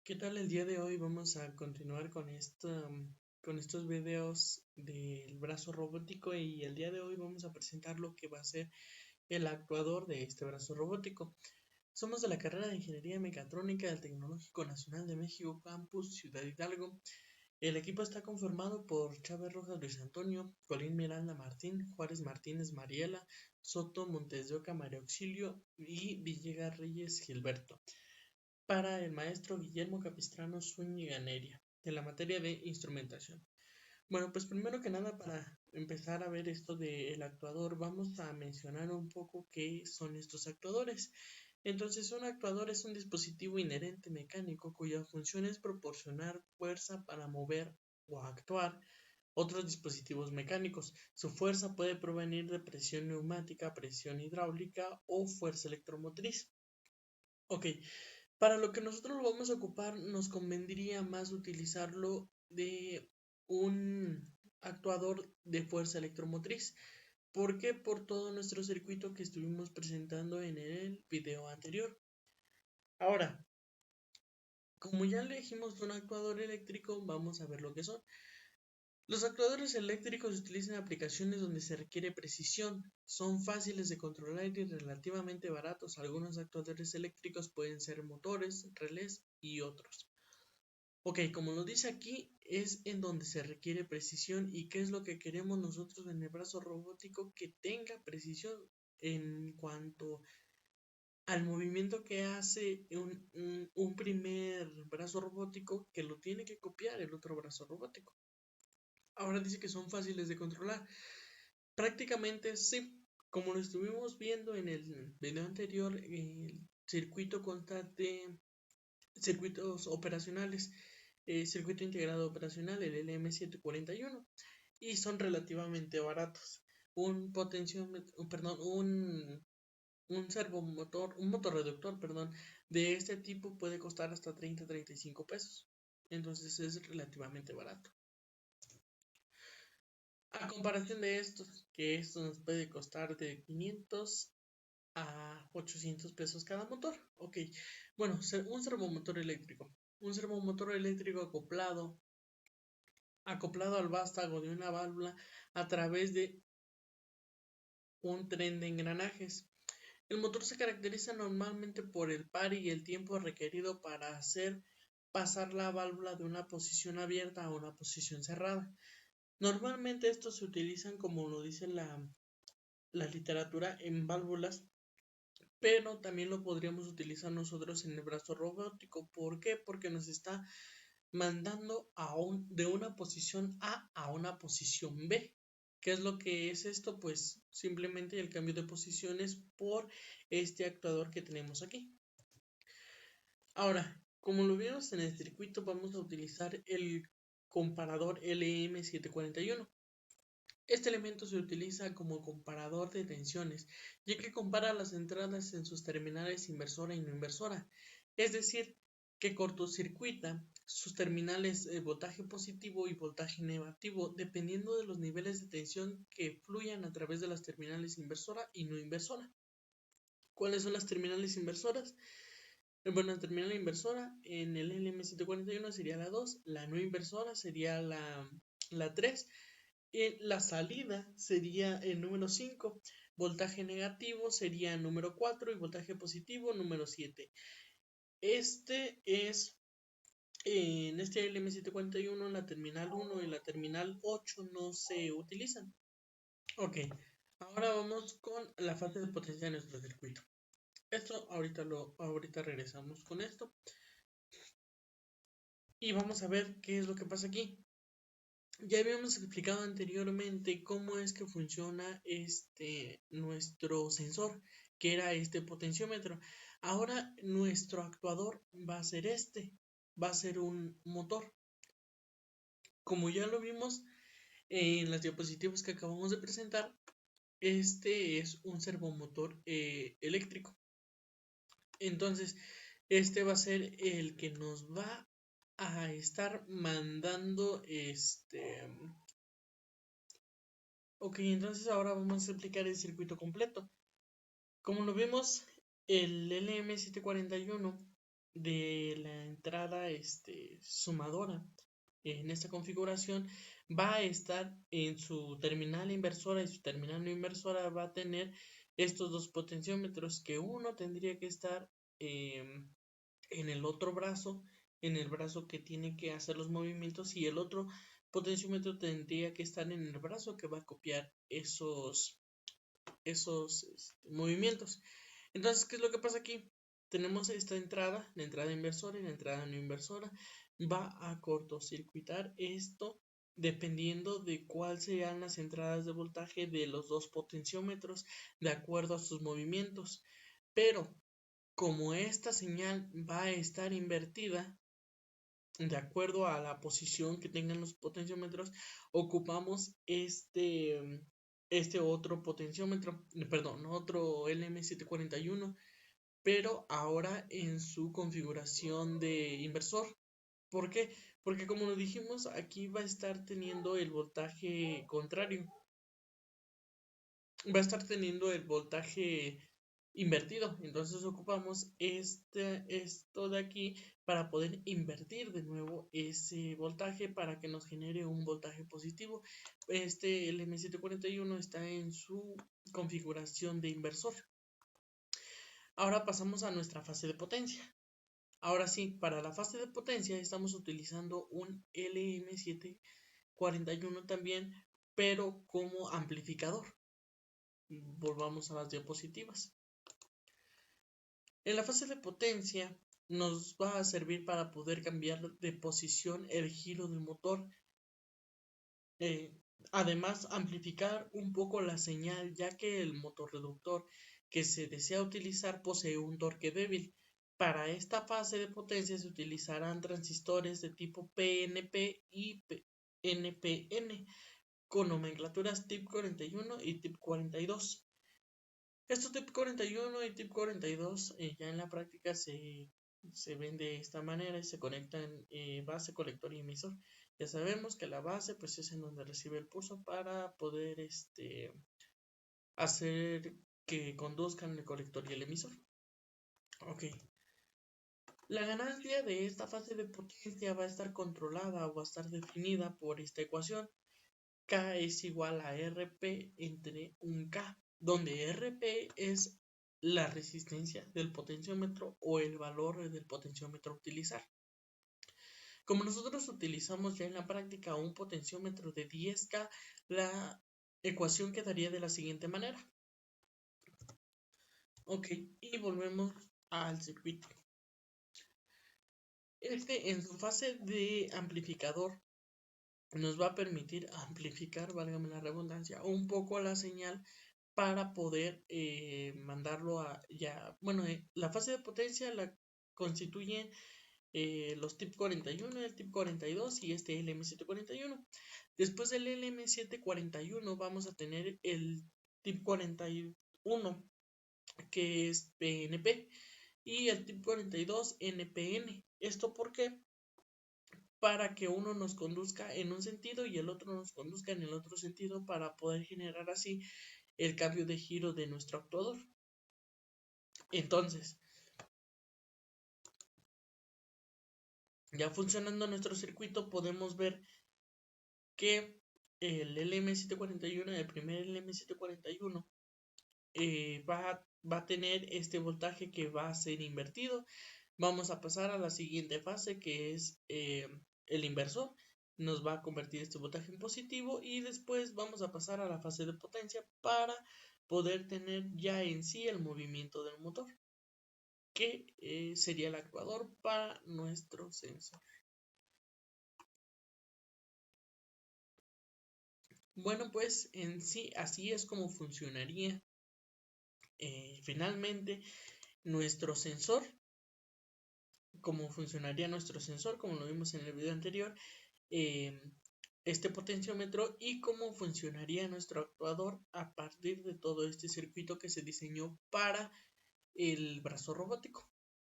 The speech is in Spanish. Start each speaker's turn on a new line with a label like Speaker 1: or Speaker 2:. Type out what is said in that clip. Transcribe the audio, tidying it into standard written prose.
Speaker 1: ¿Qué tal? El día de hoy vamos a continuar con estos videos del brazo robótico y el día de hoy vamos a presentar lo que va a ser el actuador de este brazo robótico. Somos de la carrera de Ingeniería Mecatrónica del Tecnológico Nacional de México, Campus Ciudad Hidalgo. El equipo está conformado por Chávez Rojas Luis Antonio, Colín Miranda Martín, Juárez Martínez Mariela, Soto Montes de Oca María Auxilio y Villegas Reyes Gilberto, para el maestro Guillermo Capistrano Zúñiga Neria, de la materia de instrumentación. Bueno, pues primero que nada, para empezar a ver esto del actuador, vamos a mencionar un poco qué son estos actuadores. Entonces, un actuador es un dispositivo inherente mecánico cuya función es proporcionar fuerza para mover o actuar otros dispositivos mecánicos. Su fuerza puede provenir de presión neumática, presión hidráulica o fuerza electromotriz. Ok, para lo que nosotros lo vamos a ocupar, nos convendría más utilizarlo de un actuador de fuerza electromotriz. ¿Por qué? Por todo nuestro circuito que estuvimos presentando en el video anterior. Ahora, como ya le dijimos un actuador eléctrico, vamos a ver lo que son. Los actuadores eléctricos utilizan aplicaciones donde se requiere precisión, son fáciles de controlar y relativamente baratos. Algunos actuadores eléctricos pueden ser motores, relés y otros. Ok, como lo dice aquí, es en donde se requiere precisión. ¿Y qué es lo que queremos nosotros en el brazo robótico? Que tenga precisión en cuanto al movimiento que hace un primer brazo robótico, que lo tiene que copiar el otro brazo robótico. Ahora dice que son fáciles de controlar. Prácticamente sí, como lo estuvimos viendo en el video anterior, el circuito consta de circuitos operacionales, circuito integrado operacional, el LM741, y son relativamente baratos. Un potenciómetro, perdón, un servomotor, un motorreductor, perdón, de este tipo puede costar hasta 30-35 pesos. Entonces es relativamente barato. A comparación de estos, que esto nos puede costar de 500 a 800 pesos cada motor. Ok, bueno, un servomotor eléctrico. Un servomotor eléctrico acoplado al vástago de una válvula a través de un tren de engranajes. El motor se caracteriza normalmente por el par y el tiempo requerido para hacer pasar la válvula de una posición abierta a una posición cerrada. Normalmente estos se utilizan, como lo dice la literatura, en válvulas, pero también lo podríamos utilizar nosotros en el brazo robótico. ¿Por qué? Porque nos está mandando de una posición A una posición B. ¿Qué es lo que es esto? Pues simplemente el cambio de posiciones por este actuador que tenemos aquí. Ahora, como lo vimos en el circuito, vamos a utilizar el comparador LM741. Este elemento se utiliza como comparador de tensiones, ya que compara las entradas en sus terminales inversora y no inversora, es decir, que cortocircuita sus terminales de voltaje positivo y voltaje negativo dependiendo de los niveles de tensión que fluyan a través de las terminales inversora y no inversora. ¿Cuáles son las terminales inversoras? Bueno, la terminal inversora en el LM741 sería la 2, la no inversora sería la 3. La salida sería el número 5, voltaje negativo sería el número 4 y voltaje positivo número 7. Este es en este LM741 la terminal 1 y la terminal 8 no se utilizan. Ok, ahora vamos con la fase de potencia de nuestro circuito. Esto ahorita regresamos con esto y vamos a ver qué es lo que pasa aquí. Ya habíamos explicado anteriormente cómo es que funciona nuestro sensor, que era este potenciómetro. Ahora nuestro actuador va a ser va a ser un motor. Como ya lo vimos en las diapositivas que acabamos de presentar, este es un servomotor eléctrico. Entonces, este va a ser el que nos va a estar mandando Ok, entonces ahora vamos a explicar el circuito completo. Como lo vemos, el LM741 de la entrada sumadora en esta configuración va a estar en su terminal inversora, y su terminal no inversora va a tener estos dos potenciómetros, que uno tendría que estar en el otro brazo, en el brazo que tiene que hacer los movimientos, y el otro potenciómetro tendría que estar en el brazo que va a copiar esos movimientos. Entonces, ¿qué es lo que pasa aquí? Tenemos esta entrada, la entrada inversora y la entrada no inversora. Va a cortocircuitar esto dependiendo de cuál sean las entradas de voltaje de los dos potenciómetros de acuerdo a sus movimientos. Pero como esta señal va a estar invertida de acuerdo a la posición que tengan los potenciómetros, ocupamos este otro potenciómetro, perdón, otro LM741, pero ahora en su configuración de inversor. ¿Por qué? Porque como lo dijimos, aquí va a estar teniendo el voltaje contrario. Va a estar teniendo el voltaje invertido. Entonces ocupamos esto de aquí para poder invertir de nuevo ese voltaje para que nos genere un voltaje positivo. Este LM741 está en su configuración de inversor. Ahora pasamos a nuestra fase de potencia. Ahora sí, para la fase de potencia estamos utilizando un LM741 también, pero como amplificador. Volvamos a las diapositivas. En la fase de potencia nos va a servir para poder cambiar de posición el giro del motor. Además, amplificar un poco la señal, ya que el motor reductor que se desea utilizar posee un torque débil. Para esta fase de potencia se utilizarán transistores de tipo PNP y NPN con nomenclaturas TIP 41 y TIP 42. Estos TIP 41 y TIP 42 ya en la práctica se ven de esta manera y se conectan base, colector y emisor. Ya sabemos que la base pues es en donde recibe el pulso para poder hacer que conduzcan el colector y el emisor. Ok. La ganancia de esta fase de potencia va a estar controlada o va a estar definida por esta ecuación. K es igual a RP entre un K, donde RP es la resistencia del potenciómetro o el valor del potenciómetro a utilizar. Como nosotros utilizamos ya en la práctica un potenciómetro de 10K, la ecuación quedaría de la siguiente manera. Ok, y volvemos al circuito. En su fase de amplificador nos va a permitir amplificar, válgame la redundancia, un poco la señal para poder mandarlo a ya, bueno, la fase de potencia la constituyen los TIP 41, el TIP 42 y este LM741. Después del LM741 vamos a tener el TIP 41, que es PNP, y el TIP 42 NPN. ¿Esto por qué? Para que uno nos conduzca en un sentido y el otro nos conduzca en el otro sentido, para poder generar así el cambio de giro de nuestro actuador. Entonces, ya funcionando nuestro circuito, podemos ver que el LM741, el primer LM741, va a tener este voltaje que va a ser invertido. Vamos a pasar a la siguiente fase, que es el inversor. Nos va a convertir este voltaje en positivo, y después vamos a pasar a la fase de potencia para poder tener ya en sí el movimiento del motor, que sería el actuador para nuestro sensor. Bueno, pues en sí así es como funcionaría finalmente nuestro sensor. Cómo funcionaría nuestro sensor, como lo vimos en el video anterior, este potenciómetro, y cómo funcionaría nuestro actuador a partir de todo este circuito que se diseñó para el brazo robótico.